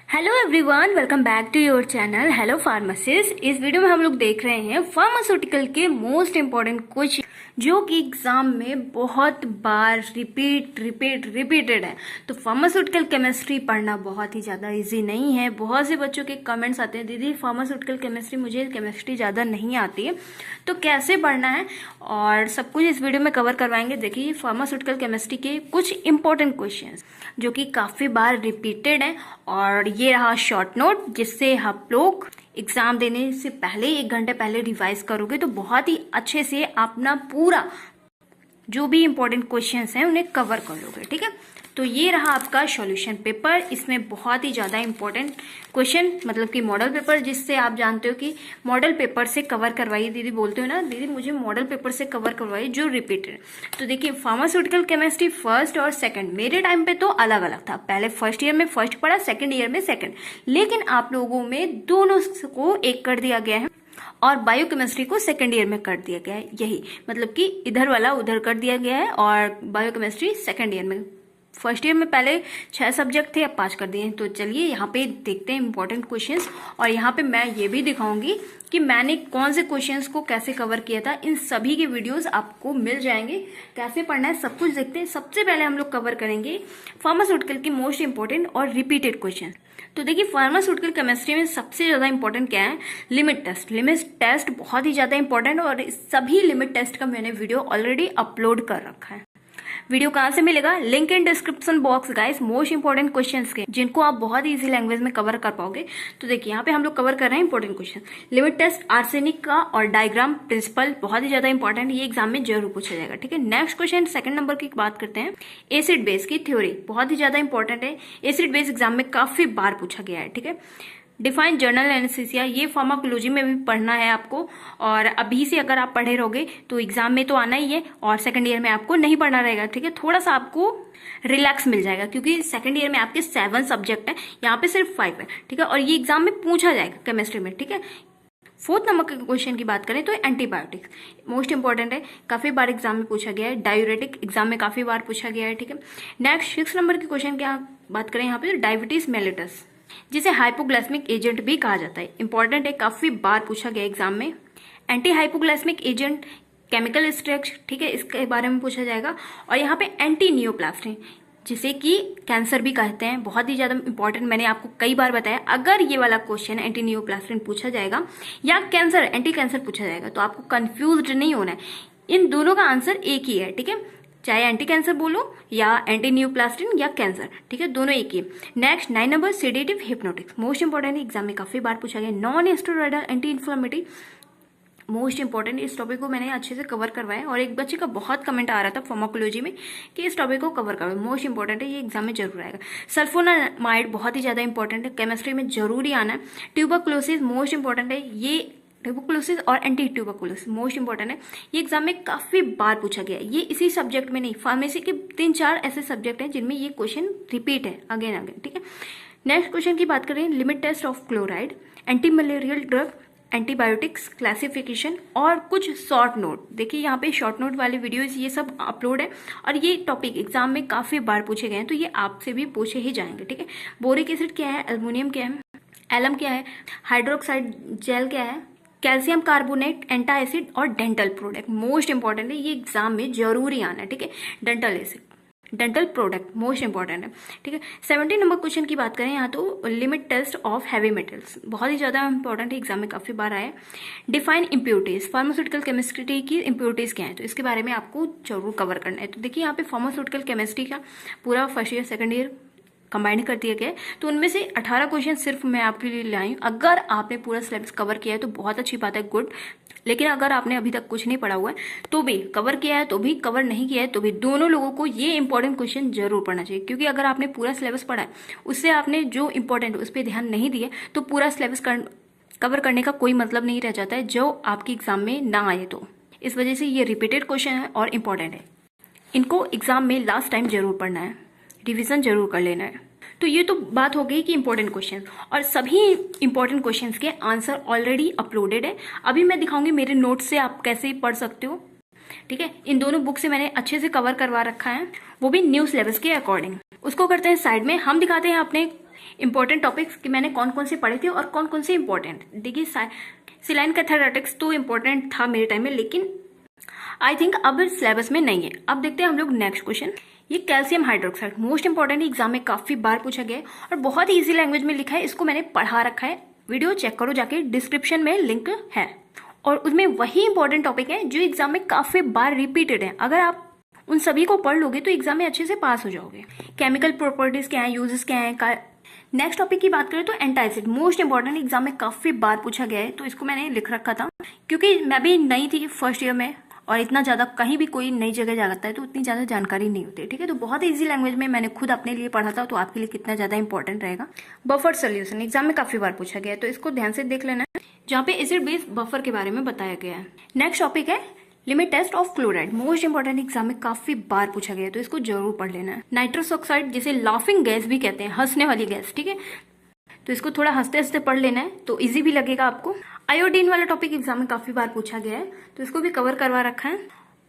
Hello everyone, welcome back to your channel hello pharmacist. इस video में हम लोग देख रहे हैं फार्मास्यूटिकल के मोस्ट इम्पॉर्टेंट क्वेश्चन जो कि एग्जाम में बहुत बार रिपीटेड है। तो फार्मास्यूटिकल केमिस्ट्री पढ़ना बहुत ही ज़्यादा इजी नहीं है। बहुत से बच्चों के कमेंट्स आते हैं, दीदी फार्मास्यूटिकल केमिस्ट्री, मुझे केमिस्ट्री ज़्यादा नहीं आती है, तो कैसे पढ़ना है और सब कुछ इस वीडियो में कवर करवाएंगे। देखिए फार्मास्यूटिकल केमिस्ट्री के कुछ इंपॉर्टेंट क्वेश्चन जो कि काफ़ी बार रिपीटेड हैं, और ये रहा शॉर्ट नोट जिससे आप लोग एग्जाम देने से पहले 1 घंटे पहले रिवाइज करोगे तो बहुत ही अच्छे से अपना पूरा जो भी इंपॉर्टेंट क्वेश्चंस हैं उन्हें कवर कर लोगे। ठीक है, तो ये रहा आपका सॉल्यूशन पेपर। इसमें बहुत ही ज़्यादा इंपॉर्टेंट क्वेश्चन, मतलब कि मॉडल पेपर, जिससे आप जानते हो कि मॉडल पेपर से कवर करवाइए। दीदी बोलते हो ना, दीदी मुझे मॉडल पेपर से कवर करवाइए जो रिपीटेड। तो देखिए फार्मास्यूटिकल केमिस्ट्री फर्स्ट और सेकंड, मेरे टाइम पे तो अलग अलग था। पहले फर्स्ट ईयर में फर्स्ट पढ़ा, सेकंड ईयर में सेकंड, लेकिन आप लोगों में दोनों को एक कर दिया गया है और बायोकेमिस्ट्री को सेकंड ईयर में कर दिया गया है। यही मतलब कि इधर वाला उधर कर दिया गया है और बायोकेमिस्ट्री सेकंड ईयर में। फर्स्ट ईयर में पहले 6 सब्जेक्ट थे, अब 5 कर दिए हैं। तो चलिए यहाँ पे देखते हैं इंपॉर्टेंट क्वेश्चंस, और यहाँ पे मैं ये भी दिखाऊंगी कि मैंने कौन से क्वेश्चंस को कैसे कवर किया था। इन सभी के वीडियोस आपको मिल जाएंगे, कैसे पढ़ना है सब कुछ देखते हैं। सबसे पहले हम लोग कवर करेंगे फार्मास्यूटिकल की मोस्ट इंपॉर्टेंट और रिपीटेड क्वेश्चन। तो देखिए फार्मास्यूटिकल केमिस्ट्री में सबसे ज्यादा इंपॉर्टेंट क्या है, लिमिट टेस्ट। लिमिट टेस्ट बहुत ही ज्यादा इंपॉर्टेंट, और सभी लिमिट टेस्ट का मैंने वीडियो ऑलरेडी अपलोड कर रखा है। वीडियो कहाँ से मिलेगा, link in description box guys. Most important questions के जिनको आप बहुत ही इजी लैंग्वेज में कवर कर पाओगे। तो देखिए यहाँ पे हम लोग कवर कर रहे हैं important question. Limit test arsenic का और डायग्राम प्रिंसिपल बहुत ही ज्यादा इंपॉर्टेंट, ये एग्जाम में जरूर पूछा जाएगा। ठीक है, नेक्स्ट क्वेश्चन सेकंड नंबर की बात करते हैं। एसिड बेस की थ्योरी बहुत ही ज्यादा इंपॉर्टेंट है, एसिड बेस एग्जाम में काफी बार पूछा गया है। ठीक है, डिफाइन जर्नल एनेस्थीसिया, ये फार्माकोलॉजी में भी पढ़ना है आपको, और अभी से अगर आप पढ़े रहोगे तो एग्जाम में तो आना ही है, और सेकंड ईयर में आपको नहीं पढ़ना रहेगा। ठीक है, थोड़ा सा आपको रिलैक्स मिल जाएगा क्योंकि सेकंड ईयर में आपके 7 सब्जेक्ट हैं, यहाँ पे सिर्फ 5 है। ठीक है, और ये एग्जाम में पूछा जाएगा केमिस्ट्री में। ठीक है, फोर्थ नंबर के क्वेश्चन की बात करें तो एंटीबायोटिक्स मोस्ट इंपॉर्टेंट है, काफी बार एग्जाम में पूछा गया है। डायूरेटिक एग्जाम में काफी बार पूछा गया है। ठीक है, नेक्स्ट 6 नंबर के क्वेश्चन की बात करें यहाँ पे डायबिटीज मेलिटस, जिसे हाइपोग्लाइसेमिक एजेंट भी कहा जाता है, इंपॉर्टेंट है, काफी बार पूछा गया एग्जाम में। Anti hypoglycemic agent chemical structure, ठीक है, इसके बारे में पूछा जाएगा। और यहाँ पे एंटी नियोप्लास्टिन, जिसे कि कैंसर भी कहते हैं, बहुत ही ज्यादा इंपॉर्टेंट, मैंने आपको कई बार बताया। अगर ये वाला क्वेश्चन एंटी नियोप्लास्टिन पूछा जाएगा या कैंसर एंटी कैंसर पूछा जाएगा तो आपको कंफ्यूज नहीं होना है, इन दोनों का आंसर एक ही है। ठीक है, चाहे एंटी कैंसर बोलो या एंटी न्यूप्लास्टिन या कैंसर, ठीक है, दोनों एक ही। Next 9 number sedative hypnotics, most important, exam में काफी बार पूछा गया। Non steroidal anti inflammatory, most important, इस टॉपिक को मैंने अच्छे से कवर करवाया, और एक बच्चे का बहुत कमेंट आ रहा था फार्माकोलॉजी में कि इस टॉपिक को कवर करो, मोस्ट इंपॉर्टेंट है, ये एग्जाम में जरूर आएगा। सल्फोनामाइड बहुत ही ज्यादा इंपॉर्टेंट है, केमिस्ट्री में जरूरी आना है। ट्यूबरकुलोसिस मोस्ट इंपॉर्टेंट है, ये ट्यूबरकुलोसिस और एंटी ट्यूबरकुलोसिस मोस्ट इंपॉर्टेंट है, ये एग्जाम में काफी बार पूछा गया है। ये इसी सब्जेक्ट में नहीं, फार्मेसी के 3-4 ऐसे सब्जेक्ट हैं जिनमें ये क्वेश्चन रिपीट है अगेन अगेन। ठीक है, नेक्स्ट क्वेश्चन की बात करें, limit test of chloride, anti malarial drug, antibiotics classification और कुछ शॉर्ट नोट। देखिए यहाँ पे शॉर्ट नोट वाले वीडियोस ये सब अपलोड है, और ये टॉपिक एग्जाम में काफी बार पूछे गए हैं, तो ये आपसे भी पूछे ही जाएंगे। ठीक है, बोरिक एसिड क्या है, एल्युमिनियम क्या है, एलम क्या है, हाइड्रोक्साइड जेल क्या है, कैल्शियम कार्बोनेट, एंटा एसिड और डेंटल प्रोडक्ट मोस्ट इंपॉर्टेंट है, ये एग्जाम में जरूरी आना है। ठीक है, dental acid, dental product most important है। ठीक है, 17 नंबर क्वेश्चन की बात करें यहाँ तो limit test of heavy metals, बहुत ही ज्यादा इंपॉर्टेंट है, एग्जाम में काफी बार आया। डिफाइन इम्प्योरिटीज, फार्मास्यूटिकल केमिस्ट्री की इम्प्योरिटीज क्या है, तो इसके बारे में आपको जरूर कवर करना है। तो देखिए यहाँ पे फार्मास्यूटिकल केमिस्ट्री का पूरा first year second year combine कर दिया गया है, तो उनमें से 18 क्वेश्चन सिर्फ मैं आपके लिए लाई हूँ। अगर आपने पूरा सिलेबस कवर किया है तो बहुत अच्छी बात है, गुड। लेकिन अगर आपने अभी तक कुछ नहीं पढ़ा हुआ है तो भी, कवर किया है तो भी, कवर नहीं किया है तो भी, दोनों लोगों को ये इंपॉर्टेंट क्वेश्चन जरूर पढ़ना चाहिए, क्योंकि अगर आपने पूरा सिलेबस पढ़ा है उससे आपने जो इंपॉर्टेंट उस पर ध्यान नहीं दिया तो पूरा सिलेबस कवर करने का कोई मतलब नहीं रह जाता है जो आपकी एग्जाम में ना आए। तो इस वजह से ये रिपीटेड क्वेश्चन है और इंपॉर्टेंट है, इनको एग्जाम में लास्ट टाइम जरूर पढ़ना है, रिविजन जरूर कर लेना है। तो ये तो बात हो गई कि इंपॉर्टेंट क्वेश्चन, और सभी इंपॉर्टेंट क्वेश्चंस के आंसर ऑलरेडी अपलोडेड है। अभी मैं दिखाऊंगी मेरे नोट से आप कैसे पढ़ सकते हो। ठीक है, इन दोनों बुक से मैंने अच्छे से कवर करवा रखा है, वो भी न्यू सिलेबस के अकॉर्डिंग। उसको करते हैं साइड में, हम दिखाते हैं अपने इंपॉर्टेंट टॉपिक्स कि मैंने कौन कौन से पढ़े थे और कौन कौन से इंपॉर्टेंट। देखिए सिलाइन कैथारेटिक्स तो इंपॉर्टेंट था मेरे टाइम में, लेकिन आई थिंक अब सिलेबस में नहीं है। अब देखते हैं हम लोग नेक्स्ट क्वेश्चन। ये calcium hydroxide most important exam में काफी बार पूछा गया है और बहुत ही इजी लैंग्वेज में लिखा है। इसको मैंने पढ़ा रखा है, वीडियो चेक करो जाके, डिस्क्रिप्शन में लिंक है। और उसमें वही इंपॉर्टेंट टॉपिक है जो एग्जाम में काफी बार रिपीटेड है। अगर आप उन सभी को पढ़ लोगे तो एग्जाम में अच्छे से पास हो जाओगे। केमिकल प्रॉपर्टीज क्या है, यूजेस क्या है। नेक्स्ट टॉपिक की बात करें तो एंटासिड मोस्ट इंपॉर्टेंट एग्जाम में काफी बार पूछा गया है, तो इसको मैंने लिख रखा था क्योंकि मैं भी नई थी फर्स्ट ईयर में और इतना ज्यादा कहीं भी कोई नई जगह जाता है तो उतनी ज्यादा जानकारी नहीं होती। ठीक है, तो बहुत इजी लैंग्वेज में मैंने खुद अपने लिए पढ़ा था, तो आपके लिए कितना ज्यादा इंपॉर्टेंट रहेगा। बफर सोल्यूशन एग्जाम में काफी बार पूछा गया है, तो इसको ध्यान से देख लेना है, जहाँ पे एसिड बेस बफर के बारे में बताया गया है। नेक्स्ट टॉपिक है limit test of chloride most important exam में काफी बार पूछा गया है, तो इसको जरूर पढ़ लेना है। नाइट्रस ऑक्साइड जिसे लाफिंग गैस भी कहते हैं, हंसने वाली गैस, ठीक है, तो इसको थोड़ा हंसते हंसते पढ़ लेना है तो इजी भी लगेगा आपको। आयोडीन वाला टॉपिक एग्जाम में काफी बार पूछा गया है, तो इसको भी कवर करवा रखा है।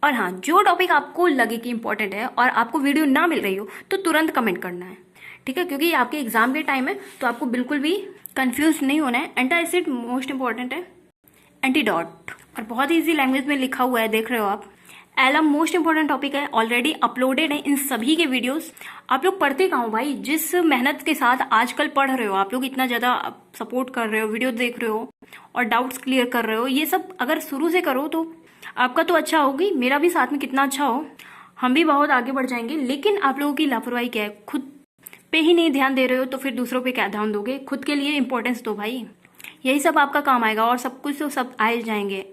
और हाँ, जो टॉपिक आपको लगे कि इंपॉर्टेंट है और आपको वीडियो ना मिल रही हो तो तुरंत कमेंट करना है, ठीक है, क्योंकि आपके एग्जाम के टाइम है तो आपको बिल्कुल भी कंफ्यूज नहीं होना है। एंटासिड मोस्ट इंपॉर्टेंट है। एंटीडॉट और बहुत इजी लैंग्वेज में लिखा हुआ है, देख रहे हो आप। एलम मोस्ट इंपॉर्टेंट टॉपिक है, ऑलरेडी अपलोडेड है इन सभी के वीडियोस। आप लोग पढ़ते कहाँ हो भाई? जिस मेहनत के साथ आजकल पढ़ रहे हो, आप लोग इतना ज्यादा सपोर्ट कर रहे हो, वीडियो देख रहे हो और डाउट्स क्लियर कर रहे हो, ये सब अगर शुरू से करो तो आपका तो अच्छा होगी, मेरा भी साथ में कितना अच्छा हो, हम भी बहुत आगे बढ़ जाएंगे। लेकिन आप लोगों की लापरवाही क्या है, खुद पे ही नहीं ध्यान दे रहे हो तो फिर दूसरों पे क्या ध्यान दोगे? खुद के लिए इंपॉर्टेंस दो भाई, यही सब आपका काम आएगा और सब कुछ तो सब आए जाएंगे।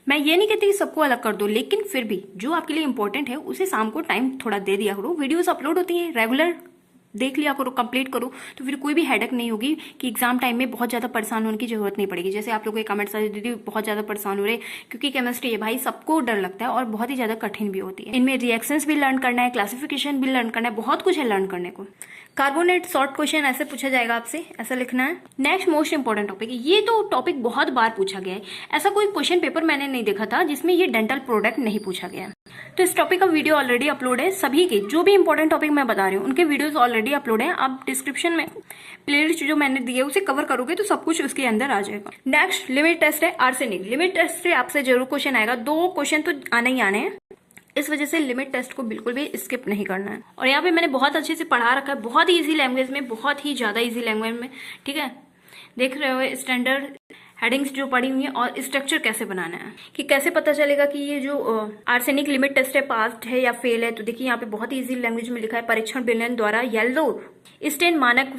मैं ये नहीं कहती कि सबको अलग कर दो, लेकिन फिर भी जो आपके लिए इंपॉर्टेंट है उसे शाम को टाइम थोड़ा दे दिया करो। वीडियोस अपलोड होती हैं, रेगुलर देख लिया करो, कंप्लीट करो, तो फिर कोई भी हेडेक नहीं होगी कि एग्जाम टाइम में बहुत ज्यादा परेशान होने की जरूरत नहीं पड़ेगी। जैसे आप लोगों के कमेंट्स आए, दीदी बहुत ज्यादा परेशान हो रहे क्योंकि केमिस्ट्री है भाई, सबको डर लगता है और बहुत ही ज्यादा कठिन भी होती है। इनमें रिएक्शंस भी लर्न करना है, क्लासिफिकेशन भी लर्न करना है, बहुत कुछ है लर्न करने को। कार्बोनेट शॉर्ट क्वेश्चन ऐसे पूछा जाएगा आपसे, ऐसा लिखना है। नेक्स्ट मोस्ट इंपॉर्टेंट टॉपिक, ये तो टॉपिक बहुत बार पूछा गया है, ऐसा कोई क्वेश्चन पेपर मैंने नहीं देखा था जिसमें ये डेंटल प्रोडक्ट नहीं पूछा गया। तो इस टॉपिक का वीडियो ऑलरेडी अपलोड है, सभी के जो भी इंपॉर्टेंट टॉपिक मैं बता रही हूँ उनके वीडियोस ऑलरेडी अपलोड है। आप डिस्क्रिप्शन में प्लेलिस्ट जो मैंने दी है उसे कवर करोगे तो सब कुछ उसके अंदर आ जाएगा। नेक्स्ट लिमिट टेस्ट है आर्सेनिक। लिमिट टेस्ट से आपसे जरूर क्वेश्चन आएगा, 2 क्वेश्चन तो आने ही आने हैं, इस वजह से लिमिट टेस्ट को बिल्कुल भी स्किप नहीं करना है। और यहाँ पे मैंने बहुत अच्छे से पढ़ा रखा है, बहुत ही इजी लैंग्वेज में, बहुत ही ज्यादा इजी लैंग्वेज में, ठीक है। देख रहे हो स्टैंडर्ड हेडिंग्स जो पड़ी हुई है और स्ट्रक्चर कैसे बनाना है, कि कैसे पता चलेगा कि ये जो आर्सेनिक लिमिट टेस्ट है पास है या फेल है। तो देखिए यहाँ पे बहुत ही इजी लैंग्वेज में लिखा है, परीक्षण विलयन द्वारा येलो स्टेन मानक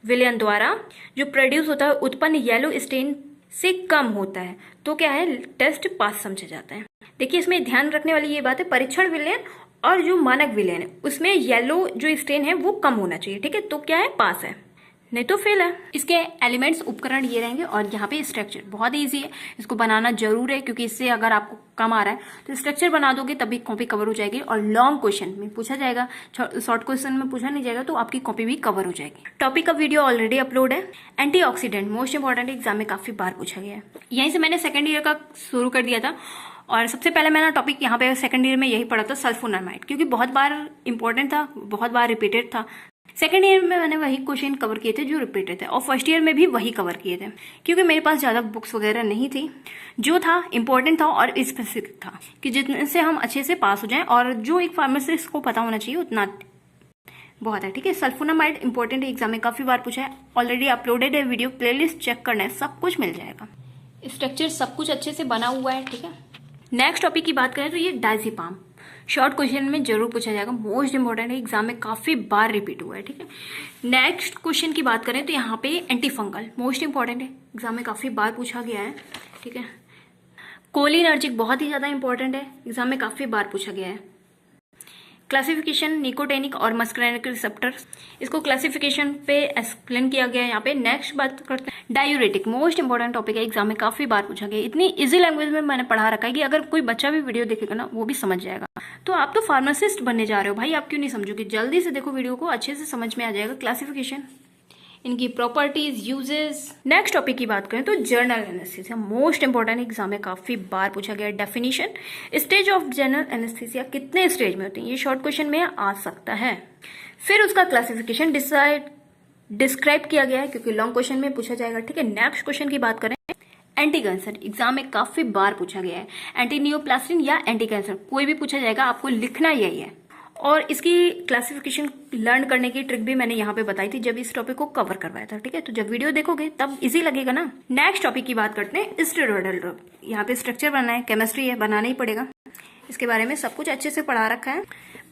विलयन द्वारा जो प्रोड्यूस होता है उत्पन्न येलो स्टेन से कम होता है तो क्या है, टेस्ट पास समझा जाता है। देखिए इसमें ध्यान रखने वाली ये बात है, परीक्षण विलयन और जो मानक विलयन है उसमें येलो जो स्टेन है वो कम होना चाहिए, ठीक है, तो क्या है, पास है, नहीं तो फेल है। इसके एलिमेंट्स उपकरण ये रहेंगे और यहाँ पे स्ट्रक्चर बहुत इजी है, इसको बनाना जरूर है क्योंकि इससे अगर आपको कम आ रहा है तो स्ट्रक्चर बना दोगे तभी कॉपी कवर हो जाएगी। और लॉन्ग क्वेश्चन में पूछा जाएगा, शॉर्ट क्वेश्चन में पूछा नहीं जाएगा तो आपकी कॉपी भी कवर हो जाएगी। टॉपिक का वीडियो ऑलरेडी अपलोड है। एंटीऑक्सीडेंट मोस्ट इंपॉर्टेंट एग्जाम में काफी बार पूछा गया है, यहीं से मैंने सेकेंड ईयर का शुरू कर दिया था और सबसे पहले मैंने टॉपिक यहाँ पे सेकंड ईयर में यही पढ़ा था, सल्फोनामाइड, क्योंकि बहुत बार इंपॉर्टेंट था, बहुत बार रिपीटेड था। सेकंड ईयर में मैंने वही क्वेश्चन कवर किए थे जो रिपीटेड थे और फर्स्ट ईयर में भी वही कवर किए थे क्योंकि मेरे पास ज्यादा बुक्स वगैरह नहीं थी। जो था इंपॉर्टेंट था और स्पेसिफिक था कि जितने से हम अच्छे से पास हो जाएं और जो एक फार्मासिस्ट को पता होना चाहिए उतना बहुत है, ठीक है। सल्फोनामाइड इंपॉर्टेंट एग्जाम में काफी बार पूछा है, ऑलरेडी अपलोडेड है वीडियो, प्लेलिस्ट चेक करना है, सब कुछ मिल जाएगा, स्ट्रक्चर सब कुछ अच्छे से बना हुआ है, ठीक है। नेक्स्ट टॉपिक की बात करें तो ये डायजेपाम शॉर्ट क्वेश्चन में जरूर पूछा जाएगा, मोस्ट इंपॉर्टेंट है, एग्जाम में काफी बार रिपीट हुआ है, ठीक है। नेक्स्ट क्वेश्चन की बात करें तो यहाँ पे एंटी फंगल मोस्ट इंपॉर्टेंट है, एग्जाम में काफी बार पूछा गया है, ठीक है। कोलिनर्जिक बहुत ही ज्यादा इंपॉर्टेंट है, एग्जाम में काफी बार पूछा गया है। क्लासिफिकेशन निकोटेनिक और मस्करेनिक रिसेप्टर, इसको क्लासिफिकेशन पे एक्सप्लेन किया गया है यहाँ पे। नेक्स्ट बात करते हैं डायूरेटिक, मोस्ट इंपॉर्टेंट टॉपिक है, एग्जाम में काफी बार पूछा गया है। इतनी इजी लैंग्वेज में मैंने पढ़ा रखा है कि अगर कोई बच्चा भी वीडियो देखेगा ना वो भी समझ जाएगा। तो आप तो फार्मासिस्ट बनने जा रहे हो भाई, आप क्यों नहीं समझोगे? जल्दी से देखो वीडियो को, अच्छे से समझ में आ जाएगा क्लासिफिकेशन, इनकी प्रॉपर्टीज, यूजेस। नेक्स्ट टॉपिक की बात करें तो journal anaesthesia, most important, exam में काफी बार पूछा गया। Definition, stage of general anaesthesia, कितने स्टेज में होते हैं, ये शॉर्ट क्वेश्चन में आ सकता है। फिर उसका क्लासिफिकेशन, डिसाइड डिस्क्राइब किया गया है क्योंकि लॉन्ग क्वेश्चन में पूछा जाएगा, ठीक है। नेक्स्ट क्वेश्चन की बात करें, एंटी कैंसर एग्जाम में काफी बार पूछा गया है। एंटी नियोप्लास्टिन या एंटी कैंसर कोई भी पूछा जाएगा, आपको लिखना यही है। और इसकी क्लासिफिकेशन लर्न करने की ट्रिक भी मैंने यहाँ पे बताई थी जब इस टॉपिक को कवर करवाया था, ठीक है। तो जब वीडियो देखोगे तब इजी लगेगा ना। नेक्स्ट टॉपिक की बात करते हैं, स्टेरॉयडल ड्रग। यहाँ पे स्ट्रक्चर बनना है, केमिस्ट्री है, बनाना ही पड़ेगा। इसके बारे में सब कुछ अच्छे से पढ़ा रखा है,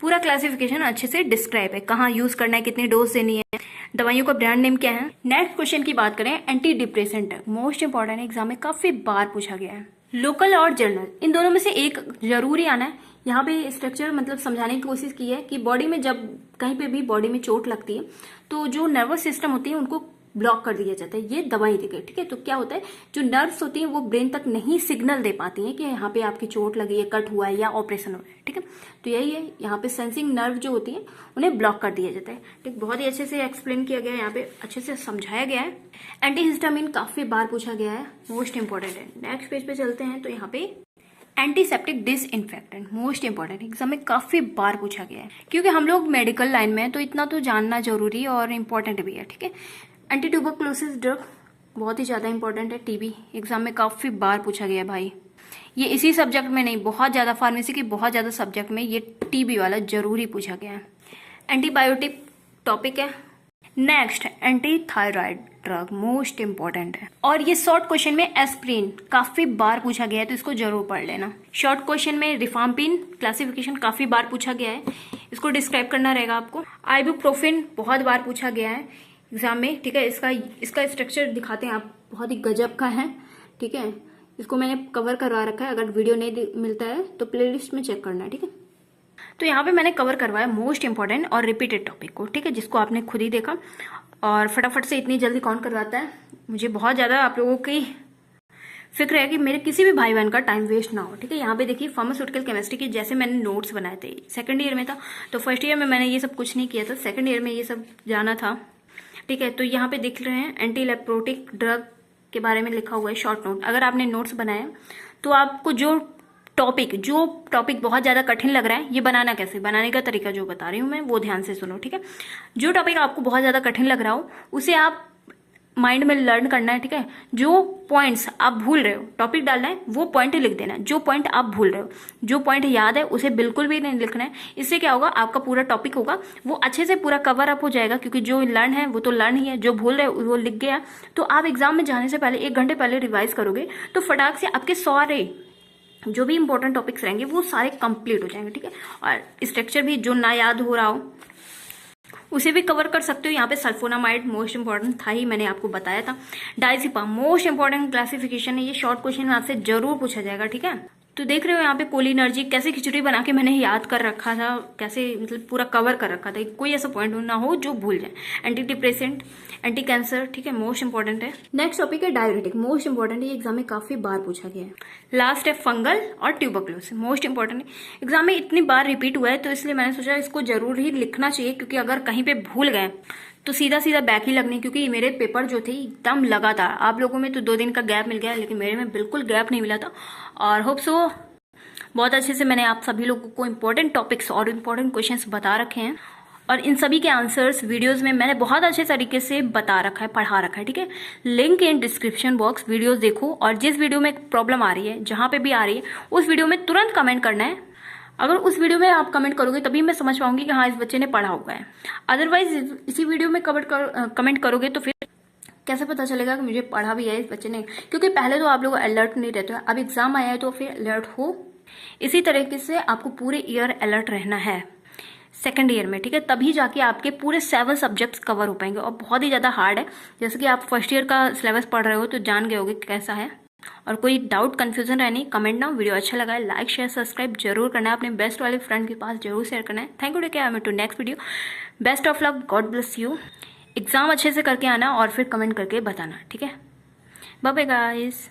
पूरा क्लासिफिकेशन अच्छे से डिस्क्राइब है, कहाँ यूज करना है, कितनी डोज देनी है, दवाइयों का ब्रांड नेम क्या है। नेक्स्ट क्वेश्चन की बात करें, एंटी डिप्रेसेंट मोस्ट इंपॉर्टेंट है, एग्जाम में काफी बार पूछा गया है। लोकल और जर्नल इन दोनों में से एक जरूरी आना है। यहाँ पे स्ट्रक्चर मतलब समझाने की कोशिश की है कि बॉडी में जब कहीं पे भी बॉडी में चोट लगती है तो जो नर्वस सिस्टम होती है उनको ब्लॉक कर दिया जाता है, ये दवाई देकर, ठीक है। तो क्या होता है, जो नर्व्स होती हैं वो ब्रेन तक नहीं सिग्नल दे पाती हैं कि यहाँ पे आपकी चोट लगी है, कट हुआ है या ऑपरेशन हुआ है, ठीक है। तो यही है, यहाँ पे सेंसिंग नर्व जो होती है उन्हें ब्लॉक कर दिया जाता है, ठीक। बहुत ही अच्छे से एक्सप्लेन किया गया है, यहाँ पे अच्छे से समझाया गया है। एंटीहिस्टामिन काफी बार पूछा गया है, मोस्ट इंपॉर्टेंट है। नेक्स्ट पेज पे चलते हैं, तो यहाँ पे antiseptic disinfectant most important exam में काफी बार पूछा गया है, क्योंकि हम लोग मेडिकल लाइन में हैं तो इतना तो जानना जरूरी और इम्पोर्टेंट भी है, ठीक है। एंटी ट्यूबरकुलोसिस ड्रग बहुत ही ज्यादा इंपॉर्टेंट है। टीबी एग्जाम में काफी बार पूछा गया है भाई, ये इसी सब्जेक्ट में नहीं, बहुत ज्यादा फार्मेसी के बहुत ज्यादा सब्जेक्ट में ये टीबी वाला जरूरी पूछा गया है। एंटीबायोटिक टॉपिक है। Next anti thyroid drug most important है, और ये शॉर्ट क्वेश्चन में एस्प्रिन काफी बार पूछा गया है, तो इसको जरूर पढ़ लेना। शॉर्ट क्वेश्चन में रिफाम्पिन क्लासिफिकेशन काफी बार पूछा गया है, इसको डिस्क्राइब करना रहेगा आपको। आइबुप्रोफेन बहुत बार पूछा गया है एग्जाम में, ठीक है। इसका स्ट्रक्चर दिखाते हैं आप, बहुत ही गजब का है, ठीक है। इसको मैंने कवर करवा रखा है, अगर वीडियो नहीं मिलता है तो प्लेलिस्ट में चेक करना है, ठीक है। तो यहाँ पे मैंने कवर करवाया मोस्ट इंपॉर्टेंट और रिपीटेड टॉपिक को, ठीक है, जिसको आपने खुद ही देखा। और फटाफट से इतनी जल्दी कौन करवाता है, मुझे बहुत ज्यादा आप लोगों की फिक्र है कि मेरे किसी भी भाई बहन का टाइम वेस्ट ना हो, ठीक है। यहाँ पे देखिए फार्मास्यूटिकल केमिस्ट्री के जैसे मैंने नोट्स बनाए थे, सेकंड ईयर में था तो फर्स्ट ईयर में मैंने ये सब कुछ नहीं किया था, सेकंड ईयर में ये सब जाना था, ठीक है। तो यहाँ पे देख रहे हैं एंटी लेप्रोटिक ड्रग के बारे में लिखा हुआ है शॉर्ट नोट। अगर आपने नोट्स बनाया तो आपको जो टॉपिक बहुत ज्यादा कठिन लग रहा है, ये बनाना कैसे, बनाने का तरीका जो बता रही हूँ मैं वो ध्यान से सुनो, ठीक है। जो टॉपिक आपको बहुत ज्यादा कठिन लग रहा हो उसे आप माइंड में लर्न करना है, ठीक है। जो पॉइंट्स आप भूल रहे हो टॉपिक डालना है, वो पॉइंट लिख देना है। जो पॉइंट आप भूल रहे हो, जो पॉइंट याद है उसे बिल्कुल भी नहीं लिखना है। इससे क्या होगा, आपका पूरा टॉपिक होगा वो अच्छे से पूरा कवर अप हो जाएगा, क्योंकि जो लर्न है वो तो लर्न ही है, जो भूल रहे हो वो लिख गया। तो आप एग्जाम में जाने से पहले 1 घंटे पहले रिवाइज करोगे तो फटाक से आपके सारे जो भी इंपॉर्टेंट टॉपिक्स रहेंगे वो सारे कंप्लीट हो जाएंगे, ठीक है। और स्ट्रक्चर भी जो ना याद हो रहा हो उसे भी कवर कर सकते हो। यहाँ पे सल्फोनामाइड मोस्ट इंपॉर्टेंट था ही, मैंने आपको बताया था। डायजिपाम मोस्ट इंपॉर्टेंट क्लासिफिकेशन है, ये शॉर्ट क्वेश्चन आपसे जरूर पूछा जाएगा, ठीक है। तो देख रहे हो यहाँ पे कोलिनर्जिक कैसे खिचड़ी बना के मैंने याद कर रखा था, कैसे मतलब पूरा कवर कर रखा था, कोई ऐसा पॉइंट ना हो जो भूल जाए। एंटी डिप्रेसेंट, एंटी कैंसर, ठीक है, मोस्ट इंपॉर्टेंट है। नेक्स्ट टॉपिक है डायरेटिक मोस्ट इंपॉर्टेंट है, एग्जाम में काफी बार पूछा गया है। लास्ट है फंगल और ट्यूबरक्लोसिस मोस्ट इंपॉर्टेंट है, एग्जाम में इतनी बार रिपीट हुआ है तो इसलिए मैंने सोचा इसको जरूर ही लिखना चाहिए, क्योंकि अगर कहीं पे भूल गए तो सीधा सीधा बैक ही लगनी, क्योंकि मेरे पेपर जो थे एकदम लगातार, आप लोगों में तो 2 दिन का गैप मिल गया लेकिन मेरे में बिल्कुल गैप नहीं मिला था। और होप सो बहुत अच्छे से मैंने आप सभी लोगों को इंपॉर्टेंट टॉपिक्स और इंपॉर्टेंट क्वेश्चंस बता रखे हैं, और इन सभी के आंसर्स वीडियोस में मैंने बहुत अच्छे तरीके से बता रखा है, पढ़ा रखा है, ठीक है। Link in description box, videos देखो, और जिस वीडियो में प्रॉब्लम आ रही है, जहां पे भी आ रही है, उस वीडियो में तुरंत कमेंट करना है। अगर उस वीडियो में आप कमेंट करोगे तभी मैं समझ पाऊंगी कि हाँ इस बच्चे ने पढ़ा हुआ है, अदरवाइज इसी वीडियो में कमेंट करोगे तो फिर कैसे पता चलेगा कि मुझे पढ़ा भी है इस बच्चे ने, क्योंकि पहले तो आप लोग अलर्ट नहीं रहते हो, अब एग्जाम आया है तो फिर अलर्ट हो। इसी तरीके से आपको पूरे ईयर अलर्ट रहना है सेकंड ईयर में, ठीक है, तभी जाके आपके पूरे 7 सब्जेक्ट्स कवर हो पाएंगे। और बहुत ही ज्यादा हार्ड है, जैसे कि आप फर्स्ट ईयर का सिलेबस पढ़ रहे हो तो जान गए होगे कैसा है। और कोई डाउट कंफ्यूजन रहनी कमेंट ना, वीडियो अच्छा लगा है लाइक शेयर सब्सक्राइब जरूर करना है, अपने बेस्ट वाले फ्रेंड के पास जरूर शेयर करना है। Thank you, take care, to next video, best of luck, god bless you. Exam अच्छे से करके आना और फिर कमेंट करके बताना, ठीक है। Bye bye guys.